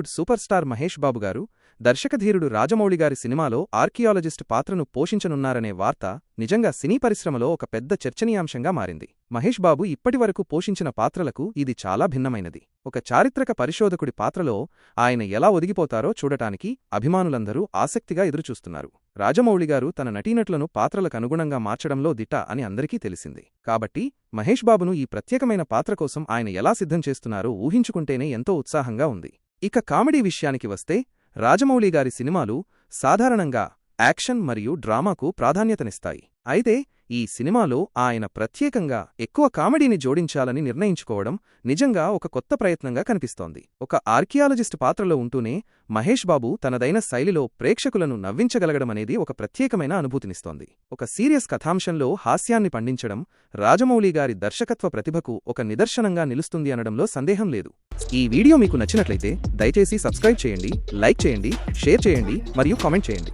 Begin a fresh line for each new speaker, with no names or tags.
Super star Mahesh Babu గారు దర్శకధీరుడు రాజమౌళి గారి సినిమాలో ఆర్కియాలజిస్ట్ పాత్రను పోషించనున్నారనే వార్త నిజంగా సినీ పరిశ్రమలో ఒక పెద్ద చర్చనీయాంశంగా మారింది. మహేష్ బాబు ఇప్పటివరకు పోషించిన పాత్రలకు ఇది చాలా భిన్నమైనది. ఒక చారిత్రక పరిశోధకుడి పాత్రలో ఆయన ఎలా ఒదిగిపోతారో చూడటానికి అభిమానులందరూ ఆసక్తిగా ఎదురుచూస్తున్నారు. రాజమౌళి గారు తన నటీనటులను పాత్రలకు అనుగుణంగా మార్చడంలో దిట్ట అని అందరికీ తెలిసింది. కాబట్టి మహేష్ బాబును ఈ ప్రత్యేకమైన పాత్ర కోసం ఆయన ఎలా సిద్ధం చేస్తున్నారో ఊహించుకుంటేనే ఎంతో ఉత్సాహంగా ఉంది. ఇక కామెడీ విషయానికి వస్తే రాజమౌళి గారి సినిమాలు సాధారణంగా యాక్షన్ మరియు డ్రామాకు ప్రాధాన్యతనిస్తాయి. అయితే ఈ సినిమాలో ఆయన ప్రత్యేకంగా ఎక్కువ కామెడీని జోడించాలని నిర్ణయించుకోవడం నిజంగా ఒక కొత్త ప్రయత్నంగా కనిపిస్తోంది. ఒక ఆర్కియాలజిస్ట్ పాత్రలో ఉంటూనే మహేష్ బాబు తనదైన శైలిలో ప్రేక్షకులను నవ్వించగలగడమనేది ఒక ప్రత్యేకమైన అనుభూతినిస్తోంది. ఒక సీరియస్ కథాంశంలో హాస్యాన్ని పండించడం రాజమౌళి గారి దర్శకత్వ ప్రతిభకు ఒక నిదర్శనంగా నిలుస్తుంది అనడంలో సందేహం లేదు. ఈ వీడియో మీకు నచ్చినట్లయితే దయచేసి సబ్స్క్రైబ్ చేయండి, లైక్ చేయండి, షేర్ చేయండి మరియు కామెంట్ చేయండి.